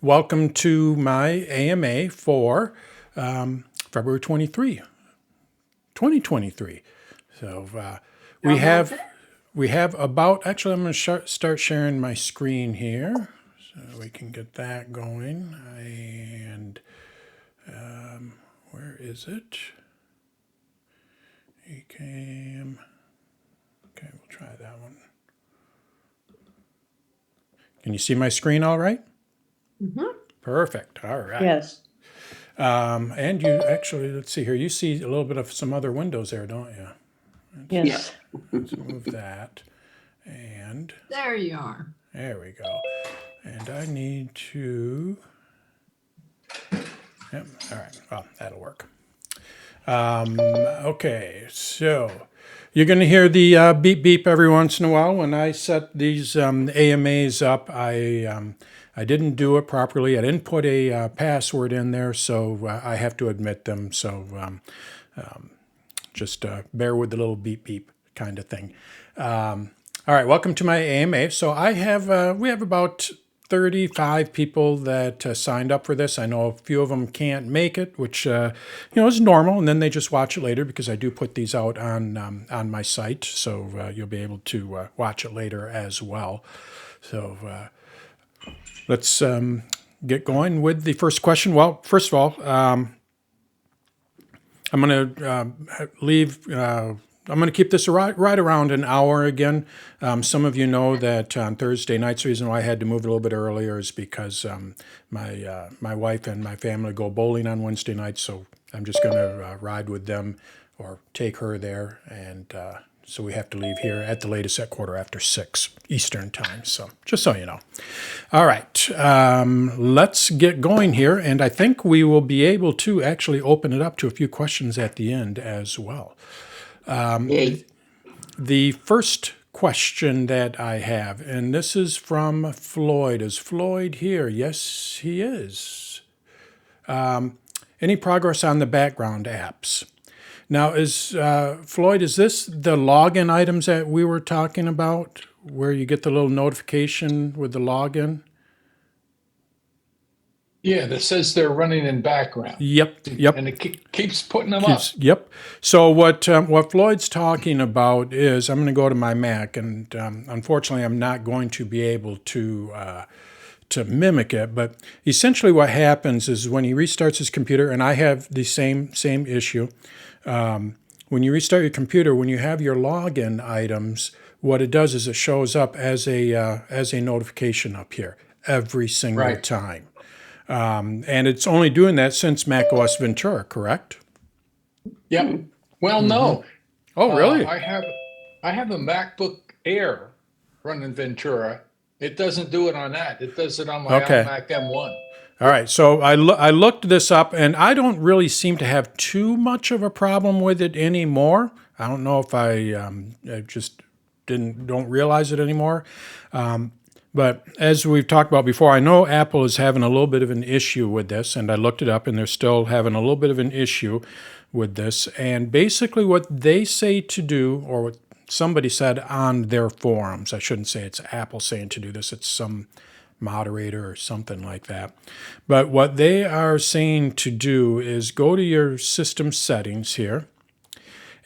Welcome to my AMA for February 23, 2023. So we have about, actually I'm going to start sharing my screen here so we can get that going. And where is it? Ecamm. Okay, we'll try that one. Can you see my screen all right? Mm-hmm. Perfect. All right. Yes. And you actually, let's see here, you see a little bit of some other windows there, don't you? Yes. Let's move that. And There you are. there we go. And I need to, yep, all right, well, that'll work. Okay, so you're going to hear the beep beep every once in a while. When I set these AMAs up, I didn't do it properly. I didn't put a password in there, so I have to admit them. So just bear with the little beep beep kind of thing. All right, welcome to my AMA. So we have about 35 people that signed up for this. I know a few of them can't make it, which is normal, and then they just watch it later because I do put these out on my site, so you'll be able to watch it later as well. So let's get going with the first question. Well, first of all, I'm going to I'm going to keep this right around an hour again. Some of you know that on Thursday nights, the reason why I had to move it a little bit earlier is because my wife and my family go bowling on Wednesday nights, so I'm just going to ride with them or take her there, and so we have to leave here at the latest at 6:15 Eastern time. So just so you know. All right, let's get going here, and I think we will be able to actually open it up to a few questions at the end as well. The first question that I have, and this is from Floyd. Is Floyd here? Yes, he is. Any progress on the background apps? Now, Floyd, is this the login items that we were talking about, where you get the little notification with the login? Yeah, that says they're running in background. Yep. And it keeps putting them up. Yep. So what Floyd's talking about is, I'm going to go to my Mac, and unfortunately, I'm not going to be able to mimic it. But essentially, what happens is when he restarts his computer, and I have the same issue. When you restart your computer, when you have your login items, what it does is it shows up as a notification up here every single time. And it's only doing that since macOS Ventura, correct? Yep. Well, no. Oh, really? I have a MacBook Air running Ventura. It doesn't do it on that. It does it on my iMac M1. All right. So I looked this up, and I don't really seem to have too much of a problem with it anymore. I don't know if I just don't realize it anymore. But as we've talked about before, I know Apple is having a little bit of an issue with this, and I looked it up, and they're still having a little bit of an issue with this. And basically what they say to do, or what somebody said on their forums, I shouldn't say it's Apple saying to do this, it's some moderator or something like that. But what they are saying to do is go to your system settings here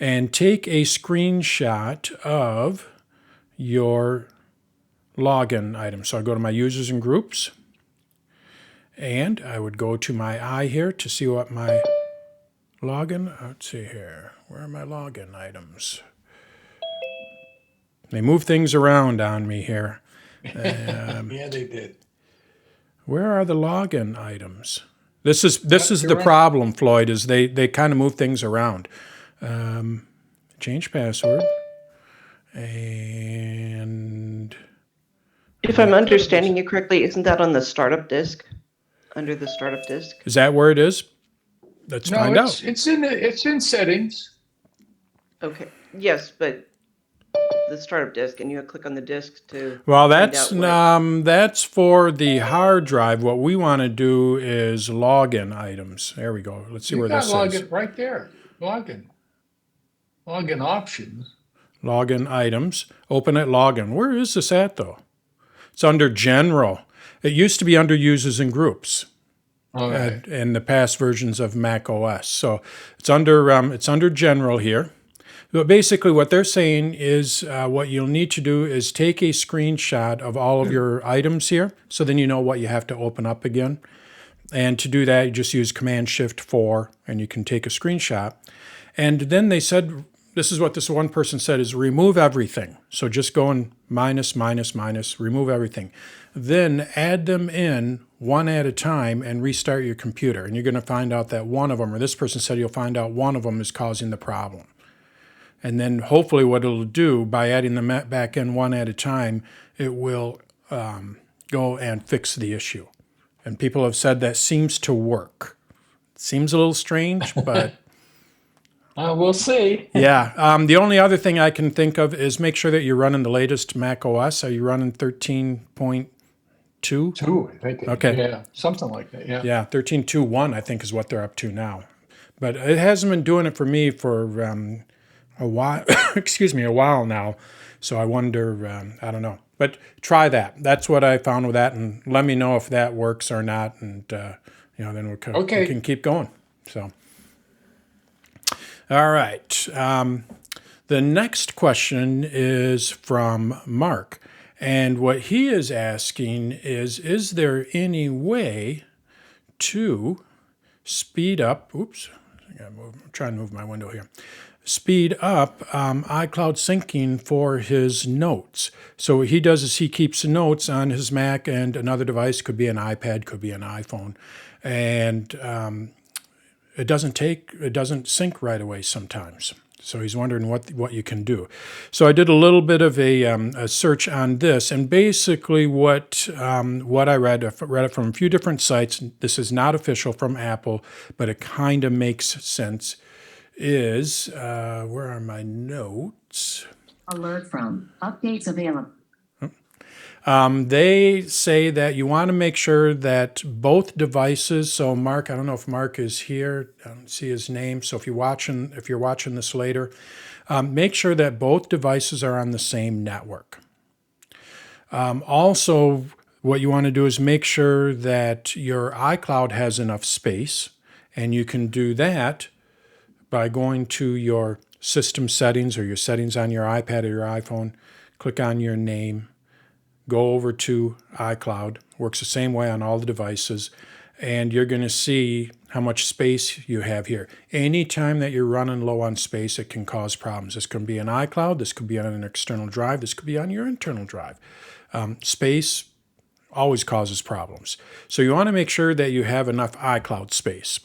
and take a screenshot of your login item. So I go to my users and groups, and I would go to my eye here to see what my login, let's see here, where are my login items? They move things around on me here. Yeah, they did. Where are the login items? This is the problem, Floyd, is they kind of move things around. Change password, and If I'm understanding you correctly, isn't that on the startup disk? Under the startup disk? is that where it is? Let's find out. It's in settings. Okay. Yes, but the startup disk, and you click on the disk to. Well, that's for the hard drive. What we want to do is login items. There we go. Let's see where this is. Login right there. Login options. Login items. Open at login. Where is this at though? It's under general. It used to be under users and groups All right. in the past versions of Mac OS. So it's under general here. But basically what they're saying is what you'll need to do is take a screenshot of all of your items here, so then you know what you have to open up again. And to do that, you just use Command-Shift-4, and you can take a screenshot. And then they said, this is what this one person said, is remove everything. So just go in minus, minus, minus, remove everything. Then add them in one at a time and restart your computer. And you're going to find out that one of them, or this person said you'll find out one of them is causing the problem. And then hopefully what it'll do, by adding them back in one at a time, it will go and fix the issue. And people have said that seems to work. Seems a little strange, but We'll see. yeah. The only other thing I can think of is make sure that you're running the latest Mac OS. Are you running 13.2? 2, I think. Okay. Yeah, something like that. Yeah. Yeah, 13.2.1 I think is what they're up to now. But it hasn't been doing it for me for a while. Excuse me, a while now. So I wonder. I don't know. But try that. That's what I found with that, and let me know if that works or not, and then we can keep going. So, all right. The next question is from Mark, and what he is asking is there any way to speed up? Oops, I'm trying to move my window here. Speed up iCloud syncing for his notes. So what he does is he keeps notes on his Mac and another device, could be an iPad, could be an iPhone, and it doesn't sync right away sometimes. So he's wondering what you can do. So I did a little bit of a search on this, and basically what I read it from a few different sites. This is not official from Apple, but it kind of makes sense. Is where are my notes? Alert from updates available. They say that you want to make sure that both devices. So Mark, I don't know if Mark is here. I don't see his name. So if you're watching this later, make sure that both devices are on the same network. Also, what you want to do is make sure that your iCloud has enough space, and you can do that by going to your system settings or your settings on your iPad or your iPhone, click on your name, go over to iCloud. Works the same way on all the devices, and you're going to see how much space you have here. Anytime that you're running low on space, it can cause problems. This could be an iCloud, this could be on an external drive, this could be on your internal drive. Space always causes problems. So you want to make sure that you have enough iCloud space.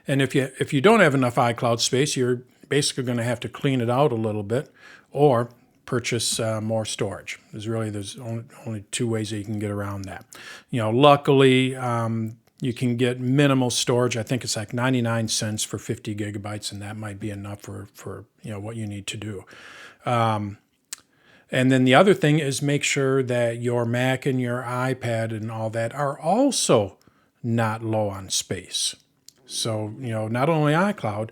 And if you don't have enough iCloud space, you're basically going to have to clean it out a little bit or purchase more storage. There's only two ways that you can get around that. Luckily, you can get minimal storage. I think it's like 99 cents for 50 gigabytes, and that might be enough for what you need to do. And then the other thing is make sure that your Mac and your iPad and all that are also not low on space. So, not only iCloud,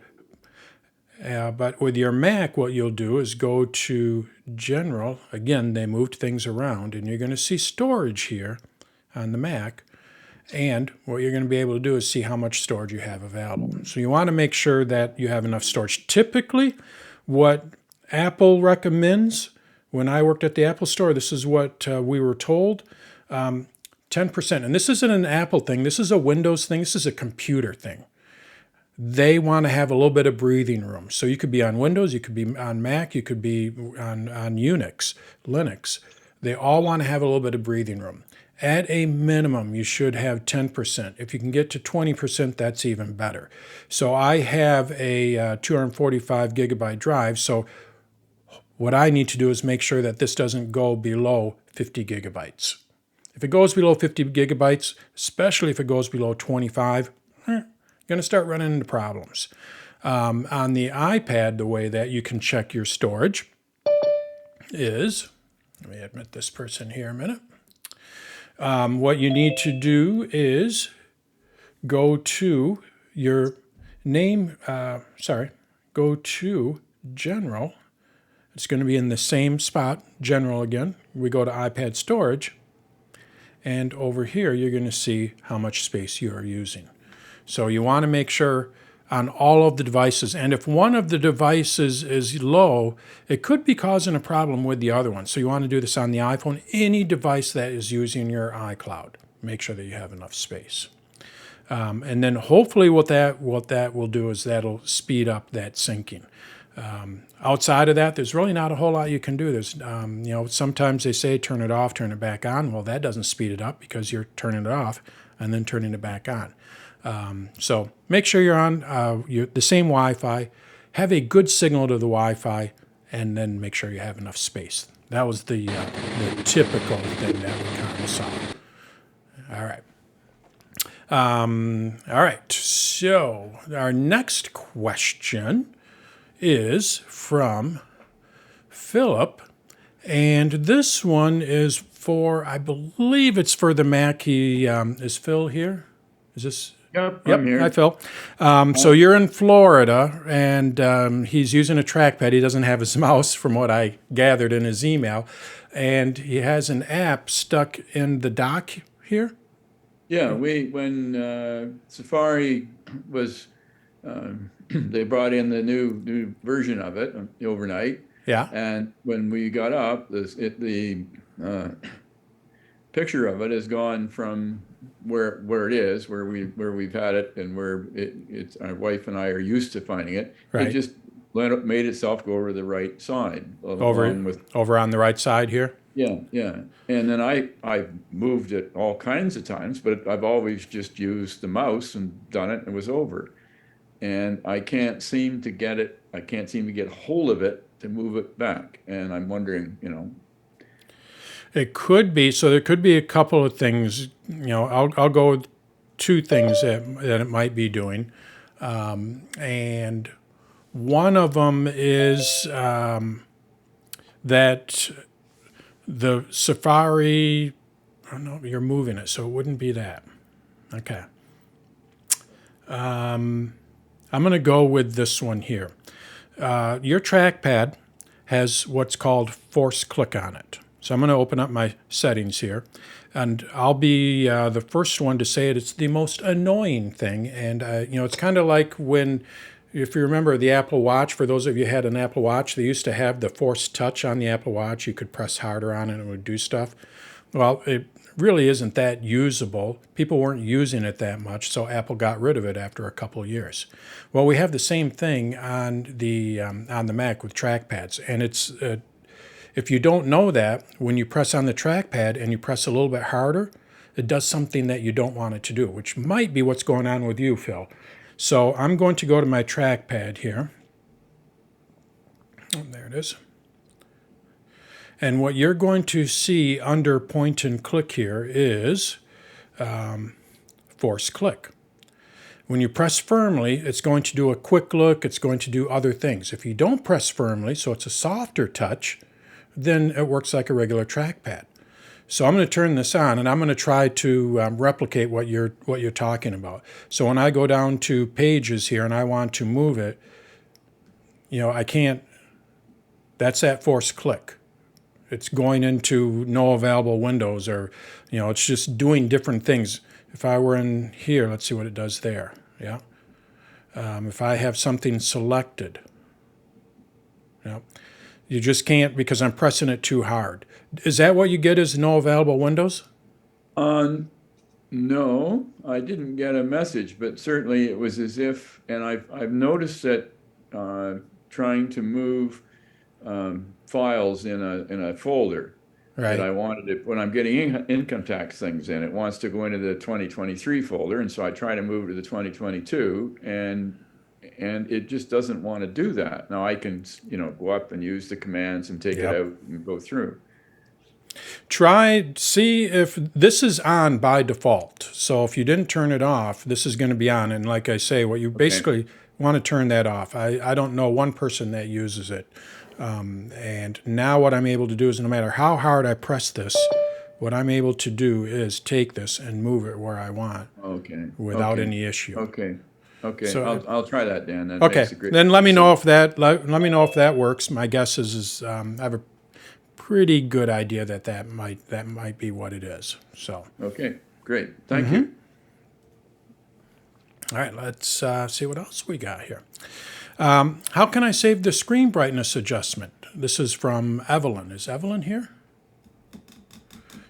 but with your Mac, what you'll do is go to General. Again, they moved things around, and you're going to see storage here on the Mac. And what you're going to be able to do is see how much storage you have available. So you want to make sure that you have enough storage. Typically, what Apple recommends, when I worked at the Apple Store, this is what we were told, 10%. And this isn't an Apple thing. This is a Windows thing. This is a computer thing. They want to have a little bit of breathing room. So you could be on Windows, you could be on Mac, you could be on Unix, Linux. They all want to have a little bit of breathing room. At a minimum, you should have 10%. If you can get to 20%, that's even better. So I have a 245 gigabyte drive. So what I need to do is make sure that this doesn't go below 50 gigabytes. If it goes below 50 gigabytes, especially if it goes below 25, going to start running into problems. On the iPad, the way that you can check your storage is, let me admit this person here a minute. What you need to do is go to your name, go to General. It's going to be in the same spot, General again. We go to iPad Storage, and over here you're going to see how much space you are using. So you want to make sure on all of the devices, and if one of the devices is low, it could be causing a problem with the other one. So you want to do this on the iPhone, any device that is using your iCloud. Make sure that you have enough space. And then hopefully what that will do is that'll speed up that syncing. Outside of that, there's really not a whole lot you can do. There's, sometimes they say turn it off, turn it back on. Well, that doesn't speed it up because you're turning it off and then turning it back on. So make sure you're on the same Wi-Fi, have a good signal to the Wi-Fi, and then make sure you have enough space. That was the typical thing that we kind of saw. All right. All right. So our next question is from Philip, and this one is for, I believe it's for the Mac. Is Phil here? Is this? Yep, Yep. I'm here. Hi, Phil. So you're in Florida, and he's using a trackpad. He doesn't have his mouse, from what I gathered in his email, and he has an app stuck in the dock here. Yeah, when Safari was, they brought in the new version of it overnight, Yeah. and when we got up, the picture of it has gone from where it is, where we've had it, and where it's our wife and I are used to finding it. Right. It just made itself go over the right side, Over on the right side here. Yeah. And then I moved it all kinds of times, but I've always just used the mouse and done it, and it was over. And I can't seem to get it. I can't seem to get hold of it to move it back. And I'm wondering, It could be, so there could be a couple of things, I'll go with two things that it might be doing. And one of them is that the Safari, I don't know, you're moving it, so it wouldn't be that. Okay. I'm going to go with this one here. Your trackpad has what's called force click on it. So I'm going to open up my settings here, and I'll be the first one to say it. It's the most annoying thing, and it's kind of like when, if you remember the Apple Watch, for those of you who had an Apple Watch, they used to have the force touch on the Apple Watch. You could press harder on it and it would do stuff. Well, it really isn't that usable. People weren't using it that much, so Apple got rid of it after a couple of years. Well, we have the same thing on the Mac with trackpads, and it's if you don't know that, when you press on the trackpad and you press a little bit harder, it does something that you don't want it to do, which might be what's going on with you, Phil. So I'm going to go to my trackpad here. Oh, there it is. And what you're going to see under point and click here is force click. When you press firmly, it's going to do a quick look. It's going to do other things. If you don't press firmly, so it's a softer touch, then it works like a regular trackpad. So I'm going to turn this on, and I'm going to try to replicate what you're talking about. So when I go down to Pages here and I want to move it, I can't. That's that force click. It's going into no available windows, or it's just doing different things. If I were in here, let's see what it does there. Yeah. If I have something selected, you just can't, because I'm pressing it too hard. Is that what you get as no available windows? No, I didn't get a message, but certainly it was as if, and I've noticed that trying to move files in a folder Right. that I wanted it, when I'm getting income tax things in, it wants to go into the 2023 folder, and so I try to move to the 2022, and it just doesn't want to do that. Now I can, go up and use the commands and take it out and go through. See if this is on by default. So if you didn't turn it off, this is going to be on. And like I say, what you basically want to turn that off. I don't know one person that uses it. And now what I'm able to do is, no matter how hard I press this, what I'm able to do is take this and move it where I want. Without any issue. Okay. So I'll try that, Dan. That okay. makes a great Then let me know if that works. My guess is I have a pretty good idea that that might be what it is. So, Okay, great. Thank you. all right, let's see what else we got here. How can I save the screen brightness adjustment? This is from Evelyn. Is Evelyn here?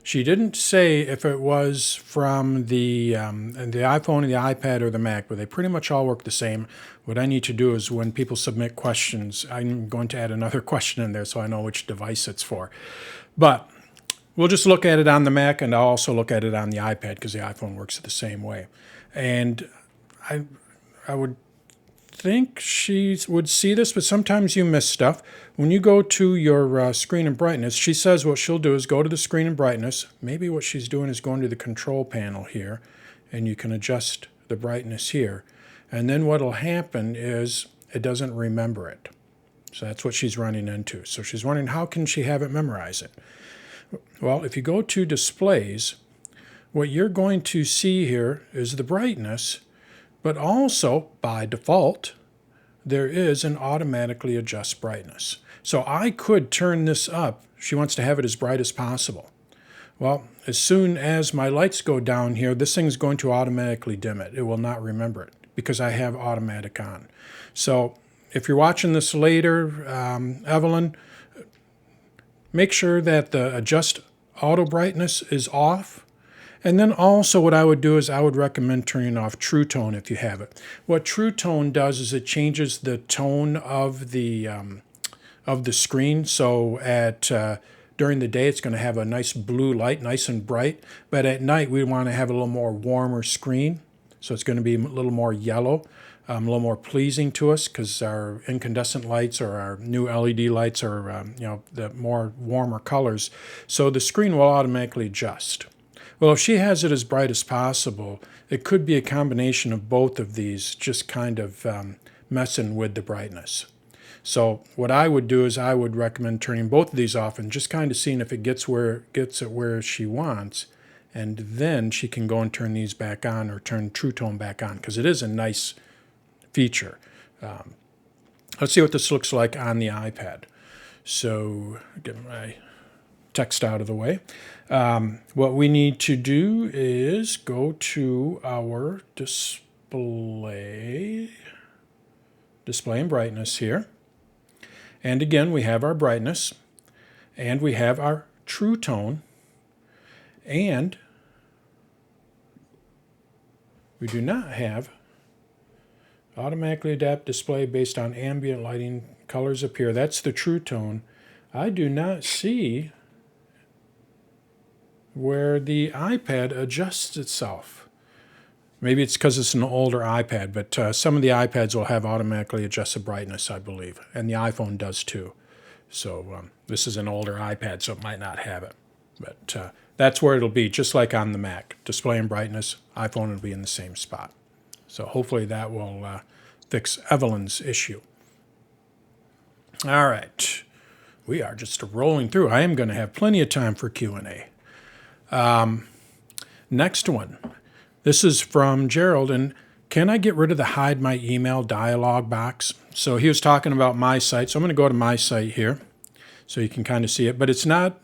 She didn't say if it was from the iPhone, the iPad, or the Mac, but they pretty much all work the same. What I need to do is when people submit questions, I'm going to add another question in there so I know which device it's for. But we'll just look at it on the Mac, and I'll also look at it on the iPad because the iPhone works the same way. And I would think she would see this, but sometimes you miss stuff. When you go to your screen and brightness, she says what she'll do is go to the screen and brightness. Maybe what she's doing is going to the control panel here, and you can adjust the brightness here. And then what'll happen is it doesn't remember it. So that's what she's running into. So she's wondering, how can she have it memorize it? Well, if you go to displays, what you're going to see here is the brightness, but also, by default, there is an automatically adjust brightness. So I could turn this up. She wants to have it as bright as possible. Well, as soon as my lights go down here, this thing's going to automatically dim it. It will not remember it because I have automatic on. So if you're watching this later, Evelyn, make sure that the adjust auto brightness is off. And then also what I would do is I would recommend turning off True Tone if you have it. What True Tone does is it changes the tone of the screen. So at during the day it's going to have a nice blue light, nice and bright. But at night we want to have a little more warmer screen. So it's going to be a little more yellow, a little more pleasing to us because our incandescent lights or our new LED lights are the more warmer colors. So the screen will automatically adjust. Well, if she has it as bright as possible, it could be a combination of both of these just kind of messing with the brightness. So what I would do is I would recommend turning both of these off and just kind of seeing if it gets it where she wants, and then she can go and turn these back on or turn True Tone back on because it is a nice feature. Let's see what this looks like on the iPad. So get my text out of the way. What we need to do is go to our display and brightness here. And again, we have our brightness and we have our True Tone, and we do not have automatically adapt display based on ambient lighting. Colors appear. That's the True Tone. I do not see where the iPad adjusts itself. Maybe it's because it's an older iPad, but some of the iPads will have automatically adjusted brightness, I believe, and the iPhone does too. So this is an older iPad, so it might not have it. But that's where it'll be, just like on the Mac. Display and brightness, iPhone will be in the same spot. So hopefully that will fix Evelyn's issue. All right. We are just rolling through. I am going to have plenty of time for Q&A. Next one. This is from Gerald, and can I get rid of the hide my email dialog box? So he was talking about my site, so I'm going to go to my site here so you can kind of see it. But it's not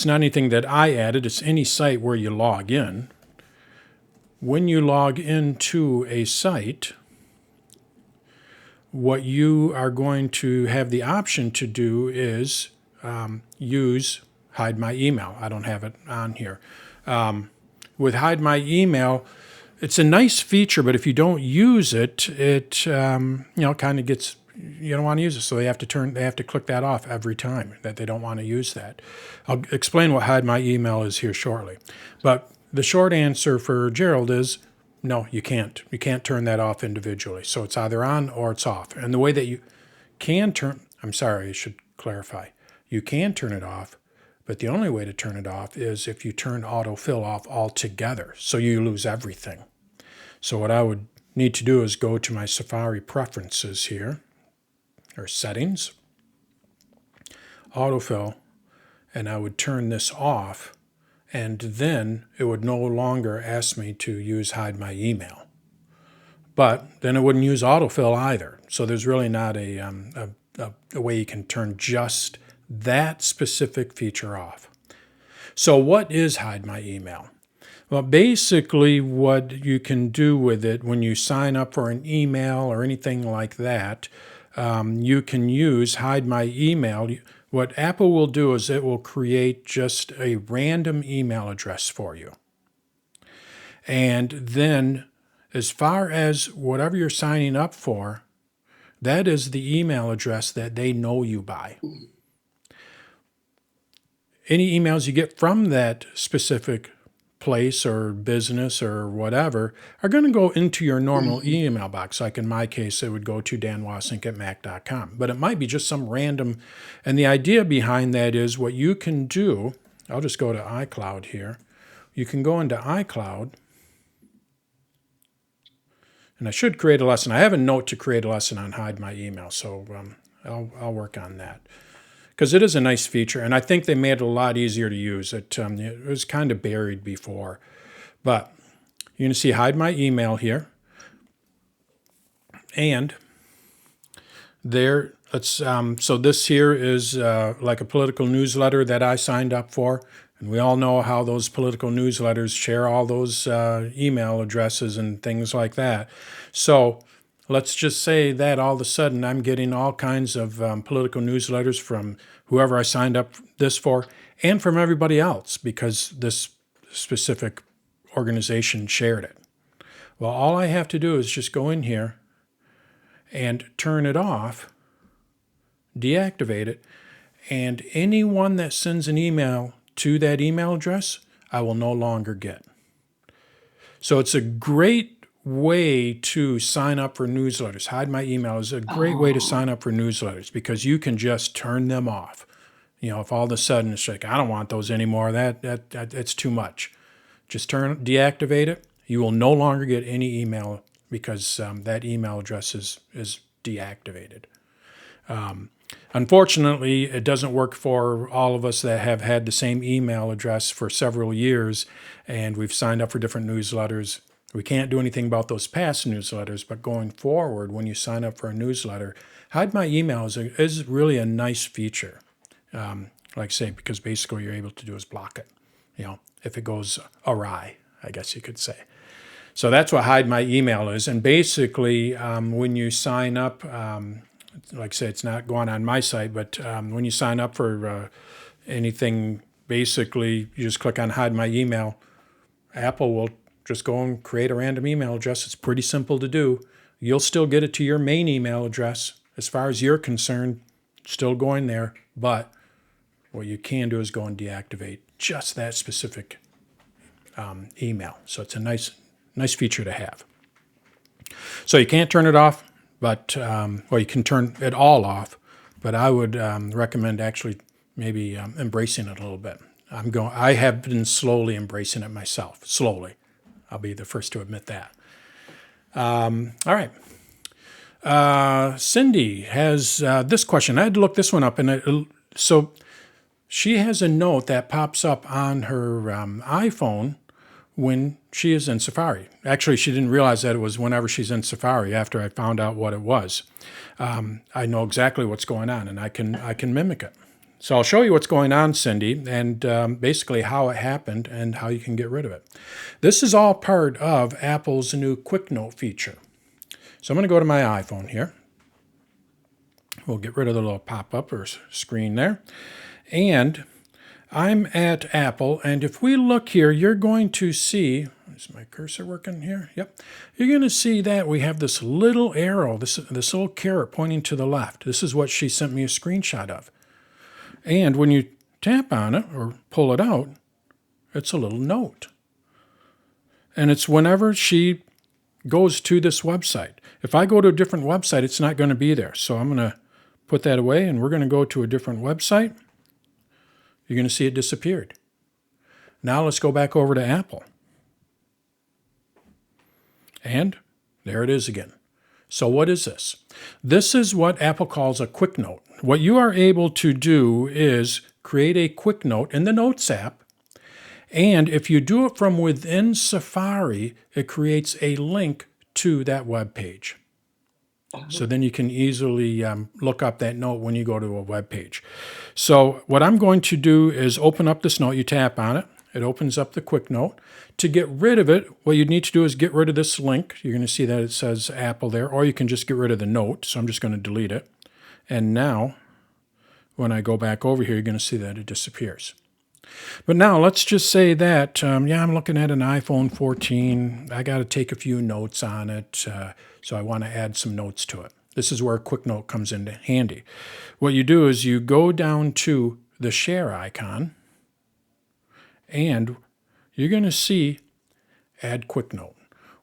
anything that I added. It's any site where you log in. When you log into a site, what you are going to have the option to do is use hide my email. I don't have it on here. With hide my email, it's a nice feature, but if you don't use it, it kind of gets, you don't want to use it. So they have to click that off every time that they don't want to use that. I'll explain what hide my email is here shortly. But the short answer for Gerald is no, you can't. You can't turn that off individually. So it's either on or it's off. And the way that you can I should clarify. You can turn it off, but the only way to turn it off is if you turn autofill off altogether, so you lose everything. So what I would need to do is go to my Safari preferences here, or settings, autofill, and I would turn this off, and then it would no longer ask me to use hide my email. But then it wouldn't use autofill either. So there's really not a a way you can turn just that specific feature off. So what is Hide My Email? Well, basically what you can do with it when you sign up for an email or anything like that, you can use Hide My Email. What Apple will do is it will create just a random email address for you. And then as far as whatever you're signing up for, that is the email address that they know you by. Any emails you get from that specific place or business or whatever are going to go into your normal email box. Like in my case, it would go to danwasink@mac.com, but it might be just some random. And the idea behind that is what you can do. I'll just go to iCloud here. You can go into iCloud, and I should create a lesson. I have a note to create a lesson on Hide My Email, so I'll work on that. Because it is a nice feature, and I think they made it a lot easier to use. It was kind of buried before. But you're going to see Hide My Email here. And there, so this here is like a political newsletter that I signed up for. And we all know how those political newsletters share all those email addresses and things like that. So let's just say that all of a sudden I'm getting all kinds of political newsletters from whoever I signed up this for and from everybody else because this specific organization shared it. Well, all I have to do is just go in here and turn it off, deactivate it, and anyone that sends an email to that email address, I will no longer get. So it's a great way to sign up for newsletters. Hide My Email is a great way to sign up for newsletters because you can just turn them off. You know, if all of a sudden it's like, I don't want those anymore, that's too much. Just deactivate it. You will no longer get any email because that email address is deactivated. Unfortunately, it doesn't work for all of us that have had the same email address for several years and we've signed up for different newsletters. We can't do anything about those past newsletters, but going forward, when you sign up for a newsletter, Hide My Email is really a nice feature. Like I say, because basically what you're able to do is block it, if it goes awry, I guess you could say. So that's what Hide My Email is. And basically, when you sign up, like I say, it's not going on my site, but when you sign up for anything, basically, you just click on Hide My Email. Apple will just go and create a random email address. It's pretty simple to do. You'll still get it to your main email address. As far as you're concerned, still going there. But what you can do is go and deactivate just that specific email. So it's a nice feature to have. So you can't turn it off, but you can turn it all off. But I would recommend actually maybe embracing it a little bit. I have been slowly embracing it myself. Slowly. I'll be the first to admit that. All right. Cindy has this question. I had to look this one up. So she has a note that pops up on her iPhone when she is in Safari. Actually, she didn't realize that it was whenever she's in Safari after I found out what it was. I know exactly what's going on, and I can mimic it. So I'll show you what's going on, Cindy, and basically how it happened and how you can get rid of it. This is all part of Apple's new Quick Note feature. So I'm going to go to my iPhone here. We'll get rid of the little pop-up or screen there. And I'm at Apple, and if we look here, you're going to see, is my cursor working here? Yep. You're going to see that we have this little arrow, this little caret pointing to the left. This is what she sent me a screenshot of. And when you tap on it or pull it out, it's a little note. And it's whenever she goes to this website. If I go to a different website, it's not going to be there. So I'm going to put that away, and we're going to go to a different website. You're going to see it disappeared. Now let's go back over to Apple. And there it is again. So what is this? This is what Apple calls a quick note. What you are able to do is create a quick note in the Notes app. And if you do it from within Safari, it creates a link to that web page. So then you can easily look up that note when you go to a web page. So what I'm going to do is open up this note. You tap on it. It opens up the quick note. To get rid of it, what you need to do is get rid of this link. You're going to see that it says Apple there, or you can just get rid of the note. So I'm just going to delete it. And now, when I go back over here, you're going to see that it disappears. But now let's just say that, I'm looking at an iPhone 14. I got to take a few notes on it, so I want to add some notes to it. This is where a quick note comes in handy. What you do is you go down to the share icon, and you're going to see Add Quick Note.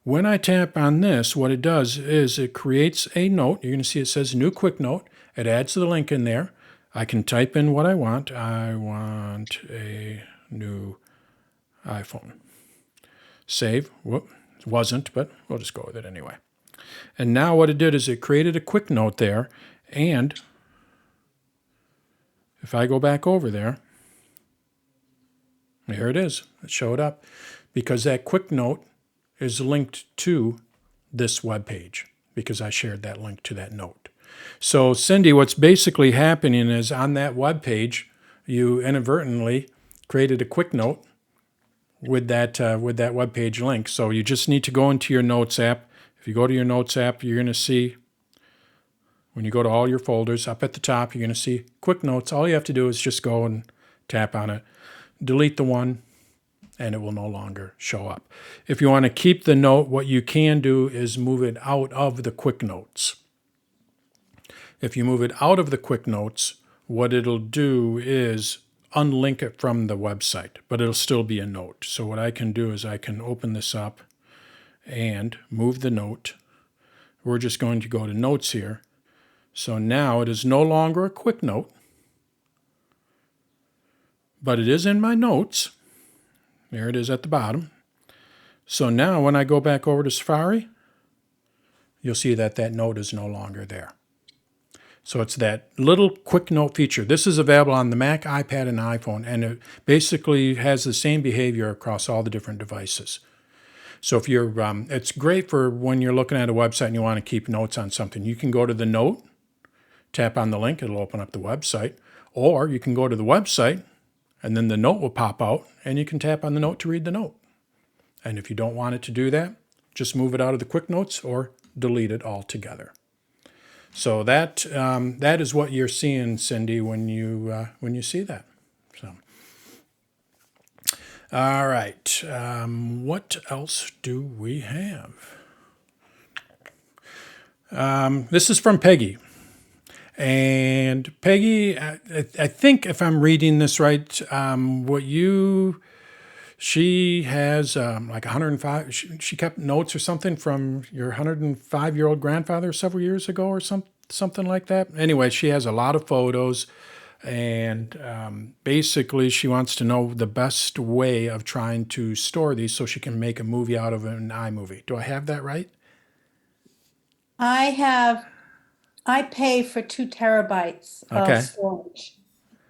When I tap on this, what it does is it creates a note. You're going to see it says New Quick Note. It adds the link in there. I can type in what I want. I want a new iPhone. Save. Whoop, it wasn't, but we'll just go with it anyway. And now what it did is it created a quick note there. And if I go back over there, here it is. It showed up because that quick note is linked to this web page because I shared that link to that note. So Cindy, what's basically happening is on that web page, you inadvertently created a quick note with that web page link. So you just need to go into your Notes app. If you go to your Notes app, you're going to see, when you go to all your folders, up at the top, you're going to see Quick Notes. All you have to do is just go and tap on it, delete the one, and it will no longer show up. If you want to keep the note, what you can do is move it out of the Quick Notes. If you move it out of the Quick Notes, what it'll do is unlink it from the website, but it'll still be a note. So what I can do is I can open this up and move the note. We're just going to go to Notes here. So now it is no longer a quick note, but it is in my notes. There it is at the bottom. So now when I go back over to Safari, you'll see that that note is no longer there. So it's that little quick note feature. This is available on the Mac, iPad, and iPhone, and it basically has the same behavior across all the different devices. So if you're, it's great for when you're looking at a website and you want to keep notes on something. You can go to the note, tap on the link, it'll open up the website, or you can go to the website, and then the note will pop out, and you can tap on the note to read the note. And if you don't want it to do that, just move it out of the quick notes or delete it altogether. So that is what you're seeing, Cindy, when you see that. So, all right. What else do we have? This is from Peggy. And Peggy, I think if I'm reading this right, she has like 105, she kept notes or something from your 105-year-old grandfather several years ago or something like that. Anyway, she has a lot of photos, and basically she wants to know the best way of trying to store these so she can make a movie out of an iMovie. Do I have that right? I pay for 2 terabytes Okay. of storage,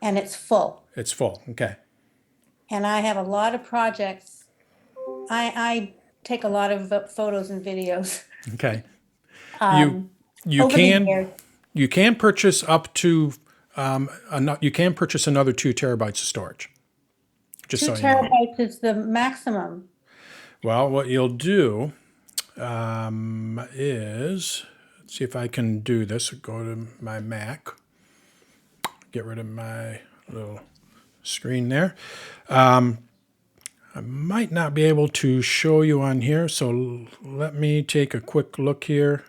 and it's full. It's full. Okay. And I have a lot of projects. I take a lot of photos and videos. Okay. You You can purchase up to you can purchase another 2 terabytes of storage. Just 2 so you know. terabytes is the maximum. Well, what you'll do is, let's see if I can do this. Go to my Mac, get rid of my little screen there. I might not be able to show you on here, so let me take a quick look here.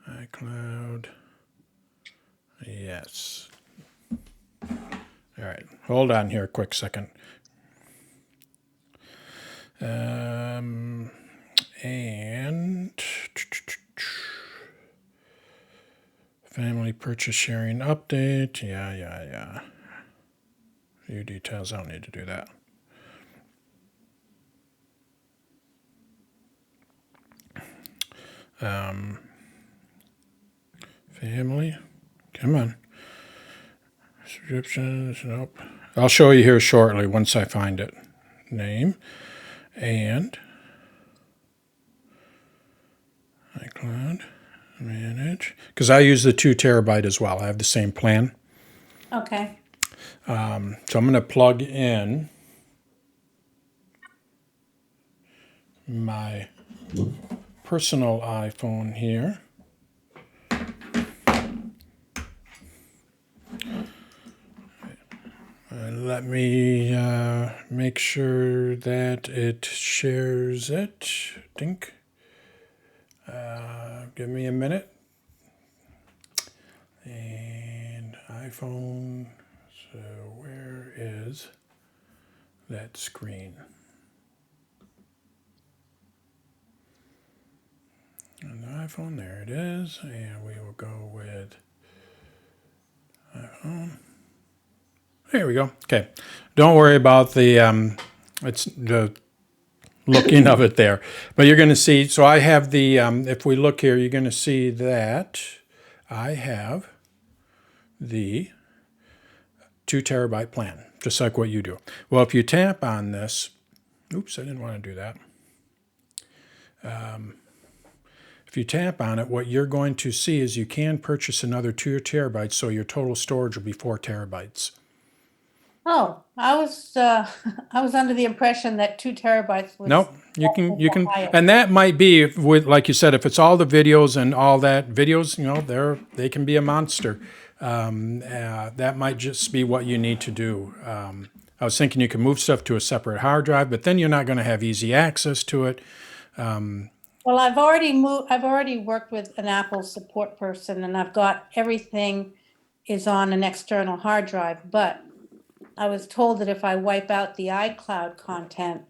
iCloud. Yes. All right. Hold on here a quick second. And family purchase sharing update. Yeah. View details. I don't need to do that. Family. Come on. Subscriptions. Nope. I'll show you here shortly once I find it. Name. And iCloud, manage. Because I use the 2 terabyte as well. I have the same plan. Okay. So I'm going to plug in my personal iPhone here. Let me make sure that it shares it. Dink. Give me a minute. And iPhone. So where is that screen? And the iPhone, there it is. And we will go with iPhone. There we go. Okay. Don't worry about the it's the looking of it there. But you're going to see, so I have the, if we look here, you're going to see that I have the 2 terabyte plan, just like what you do. Well, if you tap on this, oops, I didn't want to do that. If you tap on it, what you're going to see is you can purchase another 2 terabytes, so your total storage will be 4 terabytes. Oh, I was under the impression that 2 terabytes was. Nope, you can, higher. and that might be with, like you said, if it's all the videos and all that, videos, they can be a monster. That might just be what you need to do. I was thinking you can move stuff to a separate hard drive, but then you're not going to have easy access to it. Well, I've already worked with an Apple support person, and I've got everything is on an external hard drive, but I was told that if I wipe out the iCloud content,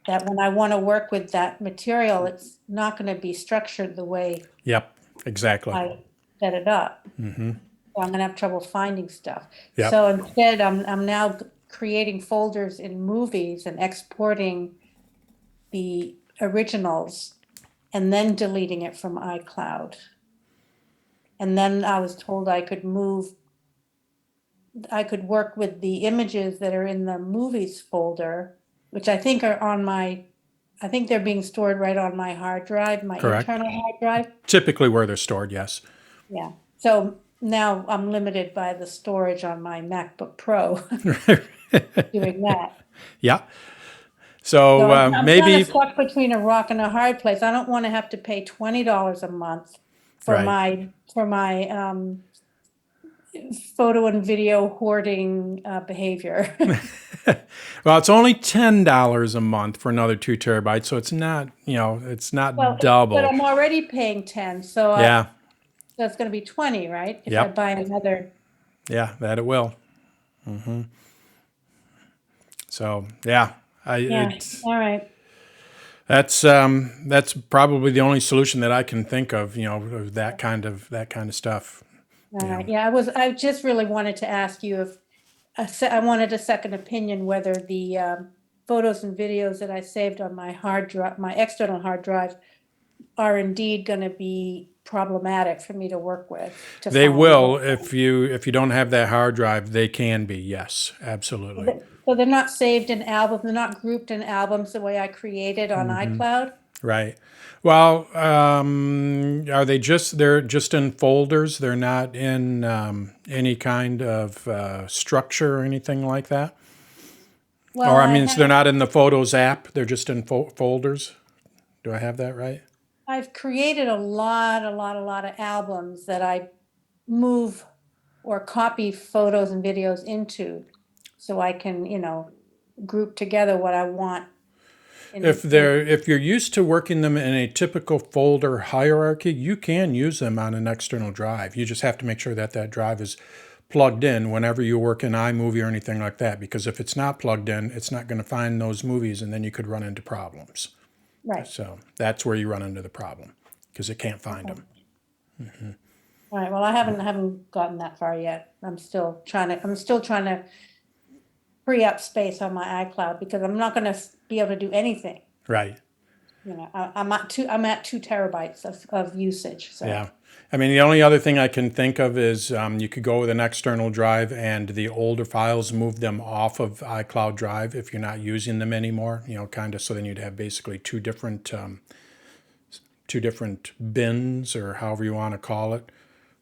that when I want to work with that material, it's not going to be structured the way Yep, exactly. I set it up. Mm-hmm. So I'm going to have trouble finding stuff. Yep. So instead, I'm now creating folders in movies and exporting the originals and then deleting it from iCloud. And then I was told I could work with the images that are in the movies folder, which I think are I think they're being stored right on my hard drive, my Correct. internal hard drive. Typically where they're stored, yes. Yeah. So now I'm limited by the storage on my MacBook Pro doing that. Yeah. So I'm kind maybe of stuck between a rock and a hard place. I don't want to have to pay $20 a month for Right. my photo and video hoarding behavior. well, it's only $10 a month for another 2 terabytes, so it's not, it's not double. But I'm already paying 10, so Yeah. so it's going to be 20, right? If Yep. I buy another. Yeah, that it will. So yeah, All right. that's probably the only solution that I can think of. That kind of stuff. All right. Yeah, I just really wanted to ask you if I wanted a second opinion whether the photos and videos that I saved on my hard drive, my external hard drive, are indeed going to be problematic for me to work with. They will if you don't have that hard drive. They can be, yes, absolutely. So they're not saved in albums. They're not grouped in albums the way I created on iCloud. Right. Well, are they they're just in folders? They're not in any kind of structure or anything like that? Well, Or, I mean, so they're not in the Photos app. They're just in folders. Do I have that right? I've created a lot of albums that I move or copy photos and videos into so I can, group together what I want. If you're used to working them in a typical folder hierarchy, you can use them on an external drive. You just have to make sure that that drive is plugged in whenever you work in iMovie or anything like that, because if it's not plugged in, it's not going to find those movies, and then you could run into problems. Right. So that's where you run into the problem, because it can't find them. All right. Well, I haven't gotten that far yet. I'm still trying to free up space on my iCloud because I'm not going to be able to do anything. Right. I'm at 2 terabytes of usage. So. Yeah. I mean, the only other thing I can think of is you could go with an external drive and the older files, move them off of iCloud Drive if you're not using them anymore, kind of, so then you'd have basically two different two different bins, or however you want to call it.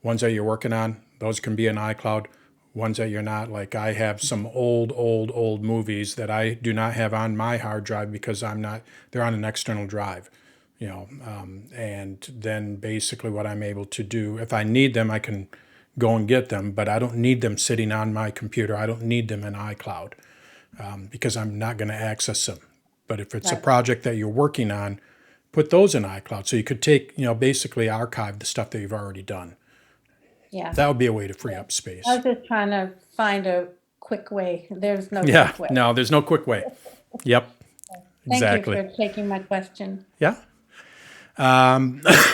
Ones that you're working on, those can be in iCloud. Ones that you're not, like I have some old movies that I do not have on my hard drive because they're on an external drive, and then basically what I'm able to do, if I need them, I can go and get them, but I don't need them sitting on my computer. I don't need them in iCloud because I'm not going to access them. But if it's a project that you're working on, put those in iCloud. So you could take, basically archive the stuff that you've already done. Yeah. That would be a way to free up space. I was just trying to find a quick way. There's no Yeah, quick way. no, there's no quick way. Yep, exactly. Thank you for taking my question. Yeah.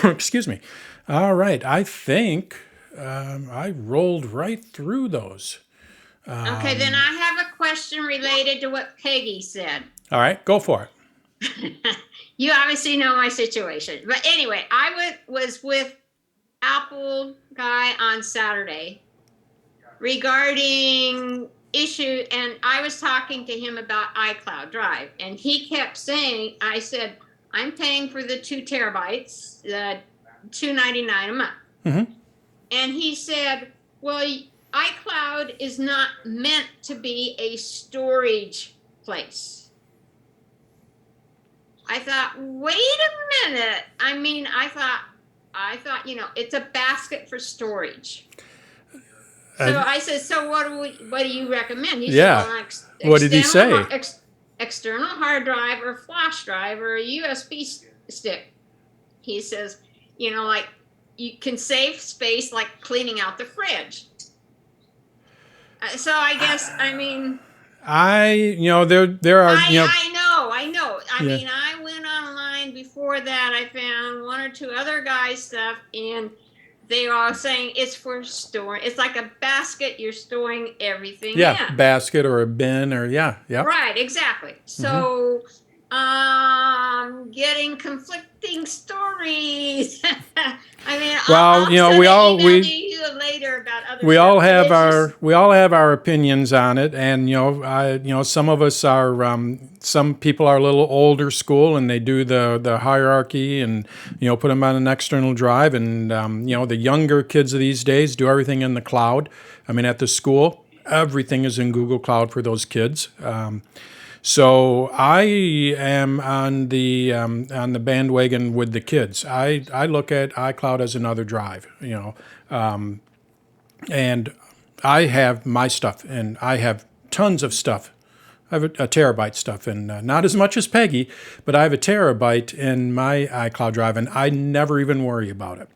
Excuse me. All right. I think I rolled right through those. Okay, then I have a question related to what Peggy said. All right, go for it. You obviously know my situation. But anyway, I was with Apple guy on Saturday regarding issue, and I was talking to him about iCloud Drive, and he kept saying, I said, I'm paying for the 2 terabytes, the $2.99 a month. Mm-hmm. And he said, well, iCloud is not meant to be a storage place. I thought, wait a minute. I thought, it's a basket for storage. So I said, so what do you recommend? He Yeah. said, well, What did he say? External hard drive or flash drive or a USB stick. He says, like you can save space like cleaning out the fridge. So I guess, there are, I know. I went online before that. I found 1 or 2 other guys' stuff, and they are saying it's for storing. It's like a basket. You're storing everything in. Basket or a bin or yeah. Right, exactly. So, getting conflicting stories. Well, we all have our opinions on it, and some of us are some people are a little older school, and they do the hierarchy and put them on an external drive, and the younger kids of these days do everything in the cloud. At the school, everything is in Google Cloud for those kids. So I am on the bandwagon with the kids. I look at iCloud as another drive, and I have my stuff, and I have tons of stuff. I have a terabyte stuff, and not as much as Peggy, but I have a terabyte in my iCloud drive, and I never even worry about it.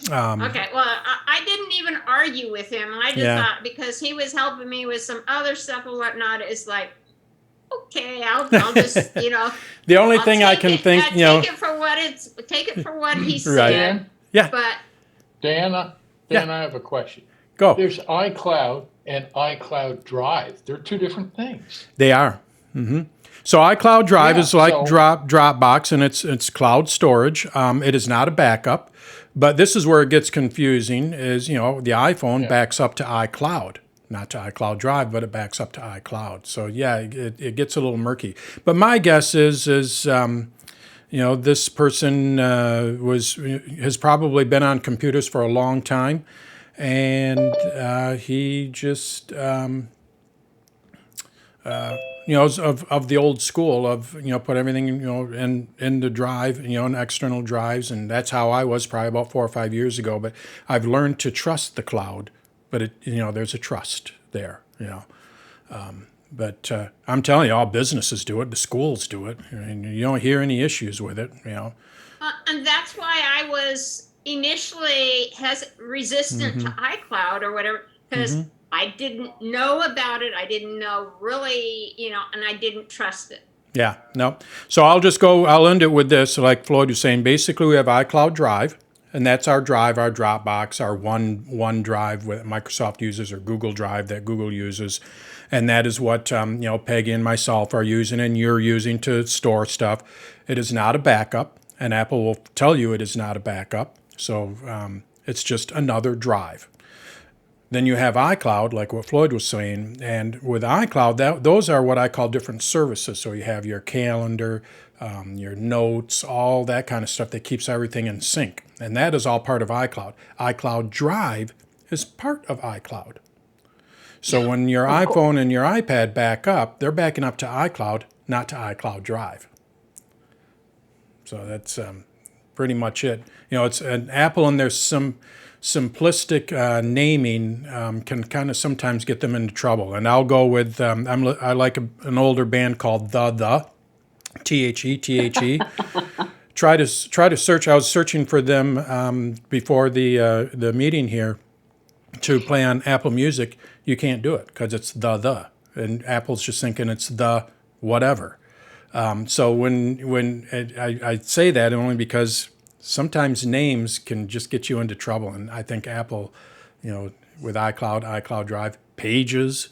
Okay, well, I didn't even argue with him. I just thought, because he was helping me with some other stuff and whatnot, it's like, okay, I'll just, The only thing I can think, take it for what he said. Right. Yeah. But Dan, I have a question. Go. There's iCloud and iCloud Drive. They're 2 different things. They are. Mm-hmm. So iCloud Drive is like Dropbox, and it's cloud storage. It is not a backup, but this is where it gets confusing. Is the iPhone backs up to iCloud, not to iCloud Drive, but it backs up to iCloud. So it gets a little murky. But my guess is this person has probably been on computers for a long time, and he just is of the old school of put everything in the drive, in external drives, and that's how I was probably about 4 or 5 years ago. But I've learned to trust the cloud, but there's a trust there, But I'm telling you, all businesses do it, the schools do it, and you don't hear any issues with it, And that's why I was initially resistant to iCloud or whatever, because I didn't know about it. I didn't know really, and I didn't trust it. Yeah, no. So I'll end it with this. So like Floyd was saying, basically we have iCloud Drive, and that's our drive, our Dropbox, our one drive that Microsoft uses, or Google Drive that Google uses. And that is what, Peggy and myself are using and you're using to store stuff. It is not a backup, and Apple will tell you it is not a backup. So it's just another drive. Then you have iCloud, like what Floyd was saying. And with iCloud, those are what I call different services. So you have your calendar, your notes, all that kind of stuff that keeps everything in sync. And that is all part of iCloud. iCloud Drive is part of iCloud. So when your iPhone and your iPad back up, they're backing up to iCloud, not to iCloud Drive. So that's pretty much it. It's an Apple, and there's some simplistic naming can kind of sometimes get them into trouble. And I'll go with I like an older band called The THE. Try to search. I was searching for them before the meeting here to play on Apple Music. You can't do it because it's the, and Apple's just thinking it's the whatever. So when I say that only because sometimes names can just get you into trouble, and I think Apple, with iCloud Drive, Pages,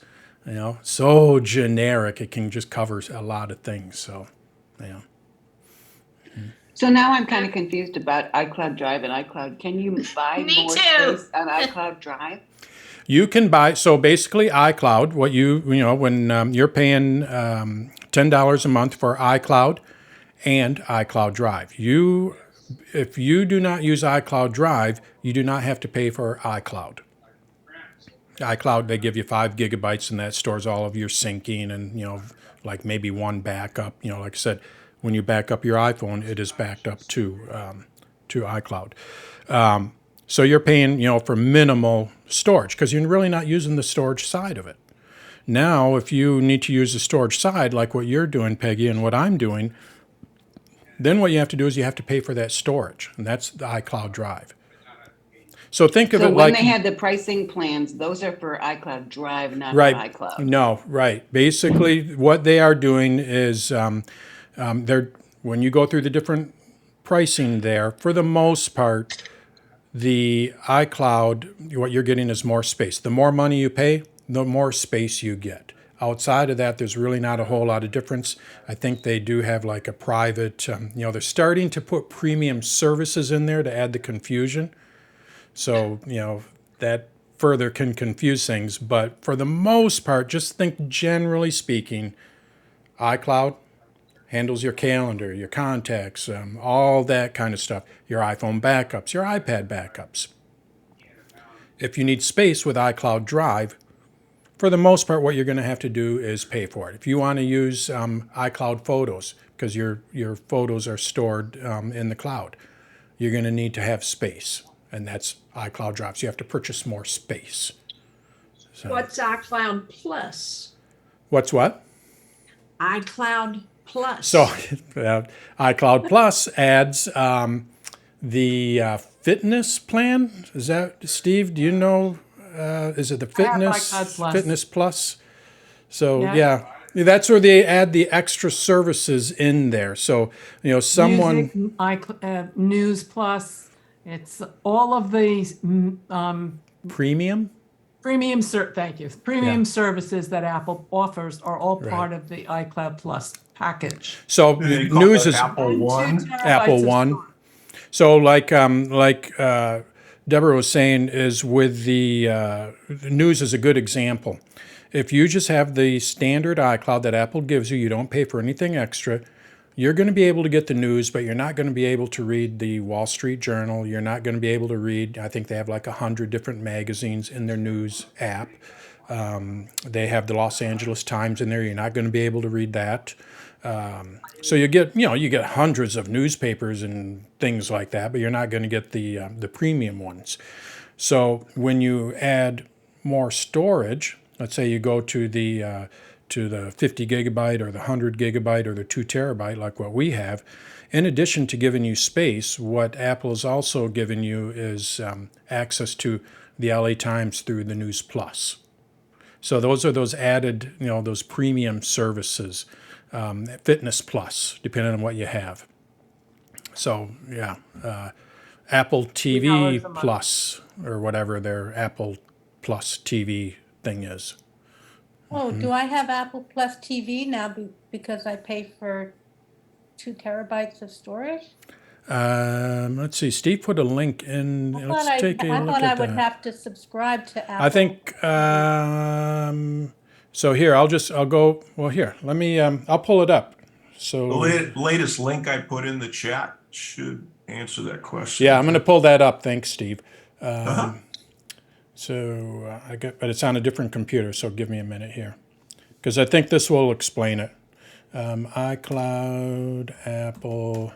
so generic it can just cover a lot of things. So, yeah. So now I'm kind of confused about iCloud Drive and iCloud. Can you buy Me more too. space on iCloud Drive? You can buy, so basically iCloud, what when you're paying $10 a month for iCloud and iCloud Drive. If you do not use iCloud Drive, you do not have to pay for iCloud. iCloud, they give you 5 gigabytes, and that stores all of your syncing and, like maybe one backup. Like I said, when you back up your iPhone, it is backed up to iCloud. So you're paying, for minimal storage because you're really not using the storage side of it. Now, if you need to use the storage side, like what you're doing, Peggy, and what I'm doing, then what you have to do is you have to pay for that storage, and that's the iCloud Drive. So think of So it when like they had the pricing plans, those are for iCloud Drive, not right. for iCloud. No, right. Basically, what they are doing is they're when you go through the different pricing there, for the most part, the iCloud, what you're getting is more space. The more money you pay, the more space you get. Outside of that, there's really not a whole lot of difference. I think they do have like a private, they're starting to put premium services in there to add the confusion. So, that further can confuse things. But for the most part, just think generally speaking, iCloud handles your calendar, your contacts, all that kind of stuff, your iPhone backups, your iPad backups. If you need space with iCloud Drive, for the most part, what you're going to have to do is pay for it. If you want to use iCloud Photos, because your photos are stored in the cloud, you're going to need to have space, and that's iCloud Drive. So you have to purchase more space. So, What's iCloud Plus? what's what? iCloud Plus. So iCloud Plus adds the fitness plan. Is that, Steve, do you know, is it the Fitness Plus? So yeah, that's where they add the extra services in there. So, someone. Music, News Plus, it's all of these Premium? premium Yeah. services that Apple offers are all part of the iCloud Plus package. So They call news it is Apple One. 2 terabytes Apple of One. storage. So like Deborah was saying, is with the news is a good example. If you just have the standard iCloud that Apple gives you, you don't pay for anything extra. You're going to be able to get the news, but you're not going to be able to read the Wall Street Journal. You're not going to be able to read, I think they have like 100 different magazines in their news app. They have the Los Angeles Times in there. You're not going to be able to read that. So you get hundreds of newspapers and things like that, but you're not going to get the premium ones. So when you add more storage, let's say you go to the 50 gigabyte or the 100 gigabyte or the 2 terabyte, like what we have, in addition to giving you space, what Apple is also giving you is access to the LA Times through the News Plus. So those are those added, those premium services, Fitness Plus, depending on what you have. So yeah, Apple TV Plus or whatever their Apple Plus TV thing is. Oh, do I have Apple Plus TV now because I pay for 2 terabytes of storage? Let's see. Steve put a link in. Let's take a I look thought I at would that. have to subscribe to Apple. I think. So here, I'll go. Well, here. Let me. I'll pull it up. So latest link I put in the chat should answer that question. yeah, I'm going to pull that up. Thanks, Steve. Uh-huh. So but it's on a different computer. So give me a minute here, because I think this will explain it. iCloud, Apple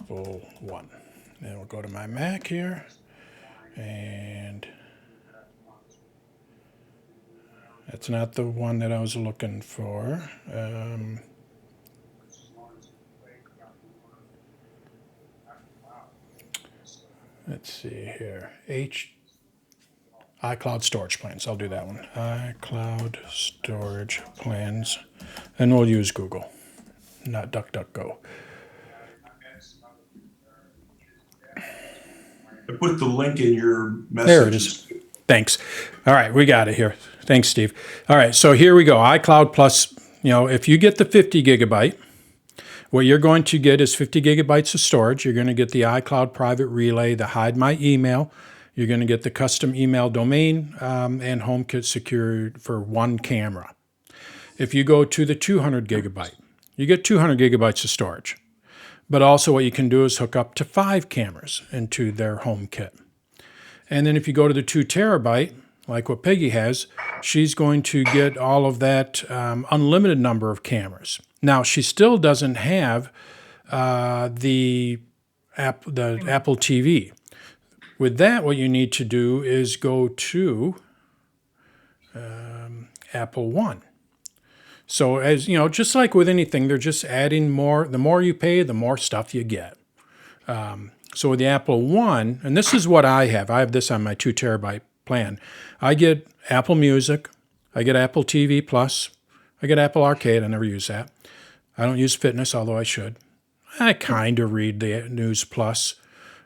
One. Then we'll go to my Mac here, and that's not the one that I was looking for. Let's see here. iCloud storage plans. I'll do that one. iCloud storage plans. And we'll use Google, not DuckDuckGo. I put the link in your messages. There it is. Thanks. All right, we got it here. Thanks, Steve. All right, so here we go. iCloud Plus, if you get the 50 gigabyte, what you're going to get is 50 gigabytes of storage. You're going to get the iCloud Private Relay, the Hide My Email. You're going to get the custom email domain and HomeKit secured for one camera. If you go to the 200 gigabyte, you get 200 gigabytes of storage. But also what you can do is hook up to 5 cameras into their HomeKit. And then if you go to the 2 terabyte, like what Peggy has, she's going to get all of that unlimited number of cameras. Now, she still doesn't have the Apple TV. With that, what you need to do is go to Apple One. So as you know, just like with anything, they're just adding more. The more you pay, the more stuff you get. So with the Apple One, and this is what I have. I have this on my 2 terabyte plan. I get Apple Music. I get Apple TV Plus. I get Apple Arcade. I never use that. I don't use Fitness, although I should. I kind of read the News Plus.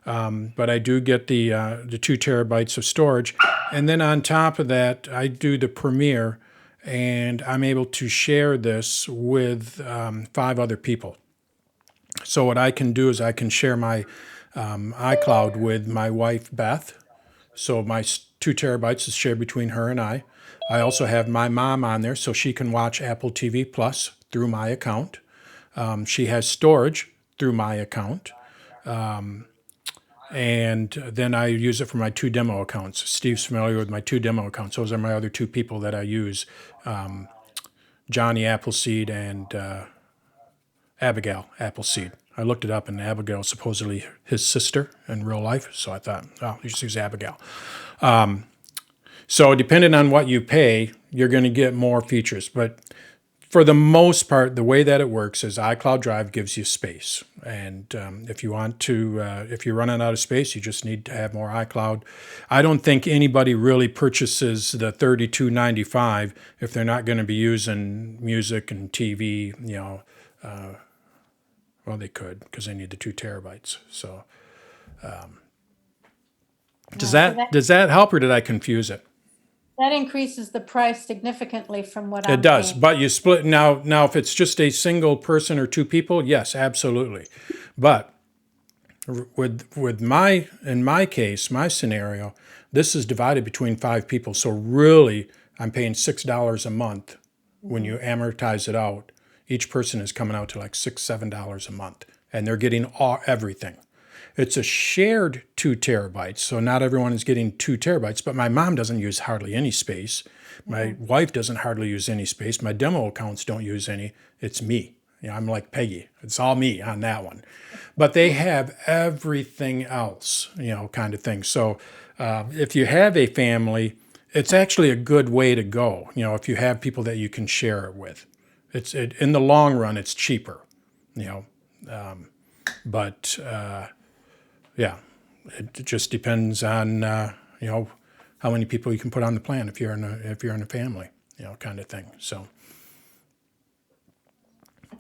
But I do get the 2 terabytes of storage. And then on top of that, I do the Premiere, and I'm able to share this with 5 other people. So what I can do is I can share my iCloud with my wife, Beth. So my 2 terabytes is shared between her and I. I also have my mom on there, so she can watch Apple TV Plus through my account. She has storage through my account. And then I use it for my 2 demo accounts. Steve's familiar with my 2 demo accounts. Those are my other 2 people that I use, Johnny Appleseed and Abigail Appleseed. I looked it up, and Abigail is supposedly his sister in real life, so I thought, oh, you just use Abigail. So depending on what you pay, you're going to get more features. But for the most part, the way that it works is iCloud Drive gives you space. And if you want to, if you're running out of space, you just need to have more iCloud. I don't think anybody really purchases the $32.95 if they're not going to be using music and TV, well, they could because they need the 2 terabytes. So does that help, or did I confuse it? That increases the price significantly from what I'm It does, paying. but you split now. If it's just a single person or 2 people, yes, absolutely. But in my case, my scenario, this is divided between 5 people. So really, I'm paying $6 a month. When you amortize it out, each person is coming out to like $6-7 a month, and they're getting everything. It's a shared 2 terabytes, so not everyone is getting 2 terabytes, but my mom doesn't use hardly any space. My wife doesn't hardly use any space. My demo accounts don't use any. It's me. I'm like Peggy. It's all me on that one. But they have everything else, kind of thing. So if you have a family, it's actually a good way to go, if you have people that you can share it with. In the long run, it's cheaper, but yeah, it just depends on how many people you can put on the plan if you're in a family, kind of thing. So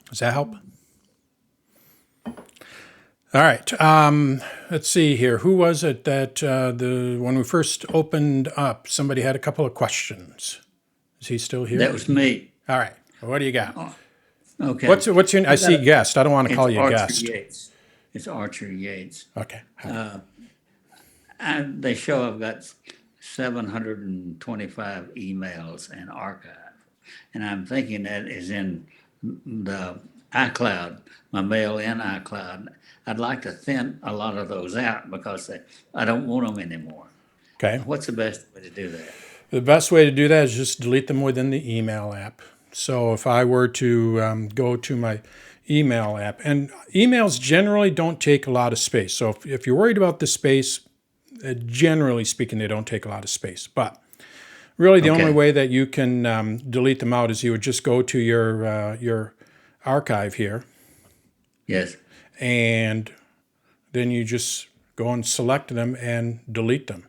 does that help? All right. Let's see here. Who was it that when we first opened up, somebody had a couple of questions? Is he still here? That was me. All right. What do you got? Okay. What's your? I see guest. I don't want to call you a guest. Yates. It's Archer Yates. Okay. And they show I've got 725 emails and archive, and I'm thinking that is in the iCloud, my mail in iCloud. I'd like to thin a lot of those out because I don't want them anymore. Okay. What's the best way to do that? The best way to do that is just delete them within the email app. So if I were to go to my email app, and emails generally don't take a lot of space. So if you're worried about the space, generally speaking, they don't take a lot of space. But really, the only way that you can delete them out is you would just go to your archive here. Yes. And then you just go and select them and delete them.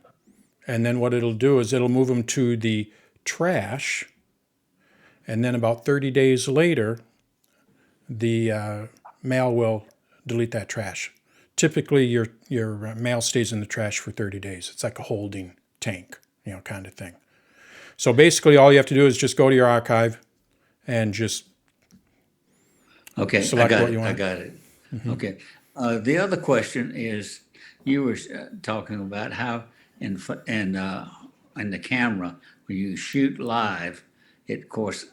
And then what it'll do is it'll move them to the trash. And then about 30 days later, the mail will delete that trash. Typically, your mail stays in the trash for 30 days. It's like a holding tank, kind of thing. So basically, all you have to do is just go to your archive and just select what you want. I got it. Mm-hmm. Okay. The other question is, you were talking about how in the camera, when you shoot live, it of course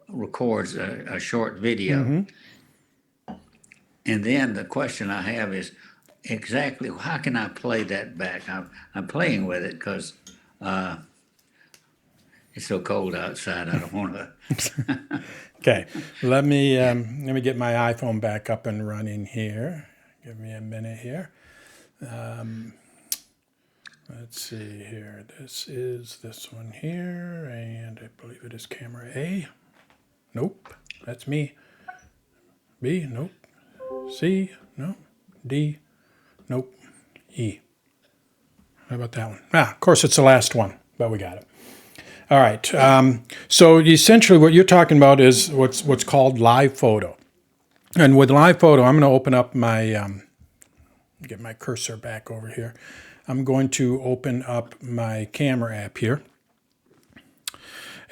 records a short video. Mm-hmm. And then the question I have is exactly how can I play that back? I'm playing with it because it's so cold outside. I don't want to. Okay, let me get my iPhone back up and running here. Give me a minute here. Let's see here. This is this one here, and I believe it is camera A. Nope, that's me. B, nope. C, no. D, nope. E. How about that one? Of course, it's the last one, but we got it. All right. So essentially, what you're talking about is what's called live photo. And with live photo, I'm going to open up my get my cursor back over here. I'm going to open up my camera app here.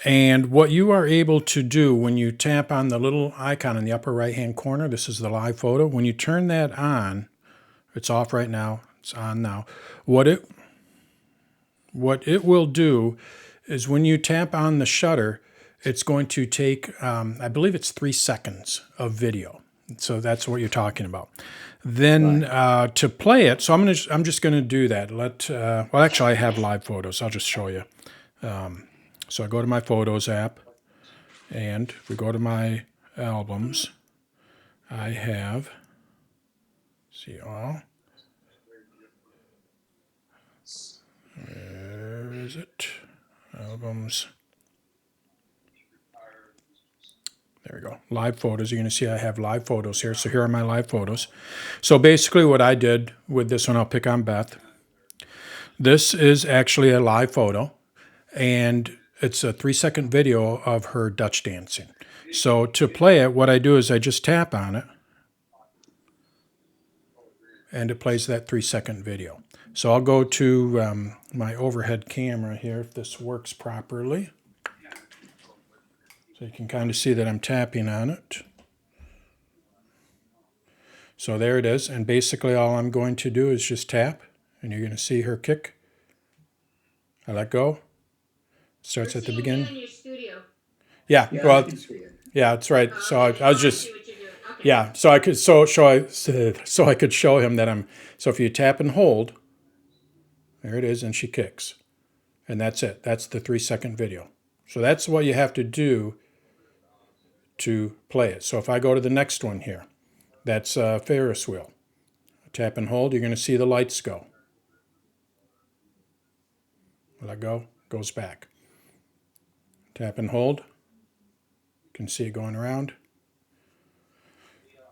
And what you are able to do when you tap on the little icon in the upper right-hand corner, this is the live photo. When you turn that on, it's off right now. It's on now. What it will do is when you tap on the shutter, it's going to take, I believe it's 3 seconds of video. So that's what you're talking about. Then to play it, so I'm just going to do that. Well, actually, I have live photos. I'll just show you. So I go to my Photos app, and if we go to my albums, I have, see all. Where is it? Albums. There we go. Live photos. You're going to see I have live photos here. So here are my live photos. So basically what I did with this one, I'll pick on Beth. This is actually a live photo, and it's a 3-second video of her Dutch dancing. So to play it, what I do is I just tap on it, and it plays that 3-second video. So I'll go to my overhead camera here, if this works properly. So you can kind of see that I'm tapping on it. So there it is. And basically all I'm going to do is just tap, and you're going to see her kick. I let go. Starts at the beginning. In your studio. Yeah, well, yeah, that's right. So I was just, yeah. So I could so I could show him that I'm. So if you tap and hold, there it is, and she kicks, and that's it. That's the 3-second video. So that's what you have to do to play it. So if I go to the next one here, that's Ferris wheel. Tap and hold. You're going to see the lights go. Let go. Goes back. Tap and hold. You can see it going around.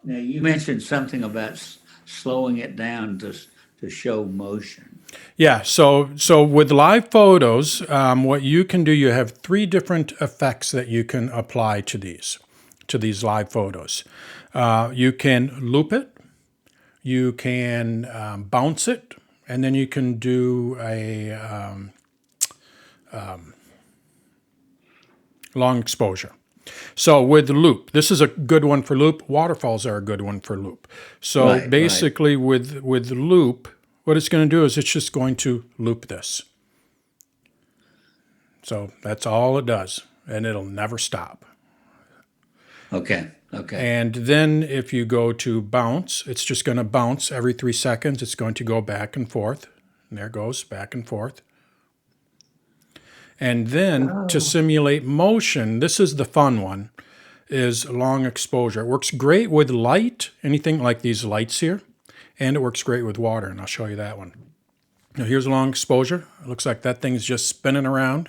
Now, you mentioned something about slowing it down to show motion. Yeah, so with live photos, what you can do, you have 3 different effects that you can apply to these live photos. You can loop it, you can bounce it, and then you can do a long exposure. So with loop, this is a good one for loop. Waterfalls are a good one for loop. So basically with loop, what it's going to do is it's just going to loop this. So that's all it does, and it'll never stop. Okay, okay. And then if you go to bounce, it's just going to bounce every 3 seconds. It's going to go back and forth. And there it goes, back and forth. And then to simulate motion, this is the fun one, is long exposure. It works great with light, anything like these lights here, and it works great with water, and I'll show you that one. Now here's a long exposure. It looks like that thing's just spinning around,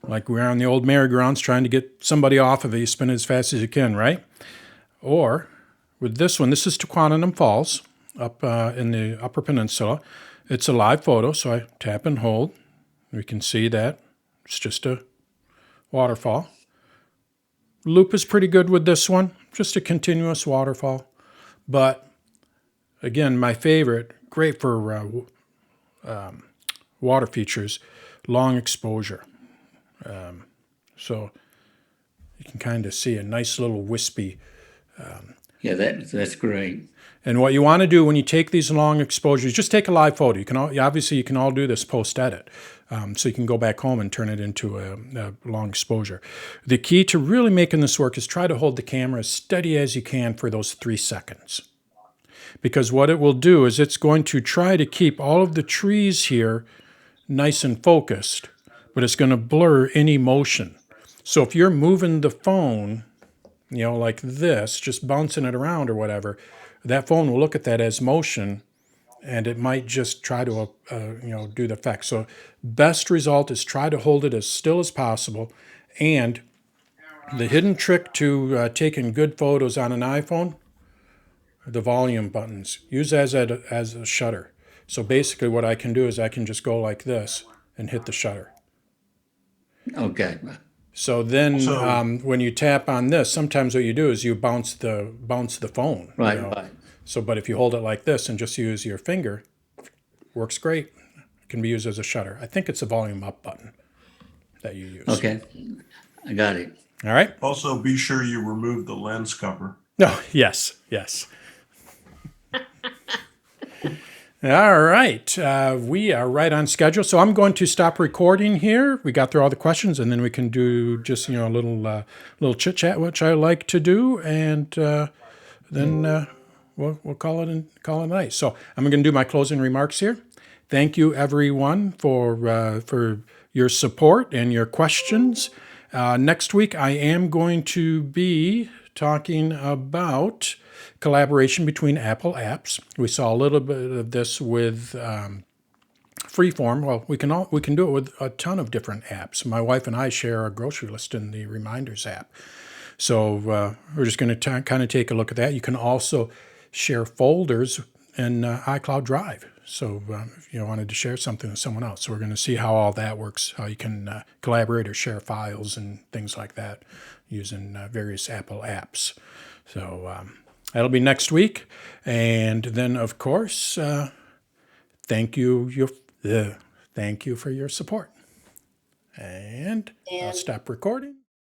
like we're on the old merry-go-rounds trying to get somebody off of it. You spin it as fast as you can, right? Or with this one, this is Tequantum Falls up in the Upper Peninsula. It's a live photo, so I tap and hold. We can see that it's just a waterfall. Loop is pretty good with this one, just a continuous waterfall. But again, my favorite, great for water features, long exposure. So you can kind of see a nice little wispy. Yeah, that's great. And what you want to do when you take these long exposures, just take a live photo. You can obviously you can all do this post-edit, so you can go back home and turn it into a long exposure. The key to really making this work is try to hold the camera as steady as you can for those 3 seconds. Because what it will do is it's going to try to keep all of the trees here nice and focused, but it's going to blur any motion. So if you're moving the phone, like this, just bouncing it around or whatever, that phone will look at that as motion, and it might just try to, do the effect. So best result is try to hold it as still as possible. And the hidden trick to taking good photos on an iPhone, the volume buttons. Use as a shutter. So basically what I can do is I can just go like this and hit the shutter. Okay. So then when you tap on this, sometimes what you do is you bounce the phone. Right, right. So, but if you hold it like this and just use your finger, works great. It can be used as a shutter. I think it's a volume up button that you use. Okay, I got it. All right. Also, be sure you remove the lens cover. No, yes. All right, we are right on schedule. So I'm going to stop recording here. We got through all the questions, and then we can do just a little chit chat, which I like to do, and then we'll call it a night. So I'm going to do my closing remarks here. Thank you, everyone, for your support and your questions. Next week, I am going to be talking about collaboration between Apple apps. We saw a little bit of this with Freeform. Well, we can do it with a ton of different apps. My wife and I share a grocery list in the Reminders app. So we're just going to kind of take a look at that. You can also share folders in iCloud Drive. So if you wanted to share something with someone else. So we're going to see how all that works, how you can collaborate or share files and things like that using various Apple apps. So that'll be next week. And then, of course, thank you for your support. And I'll stop recording.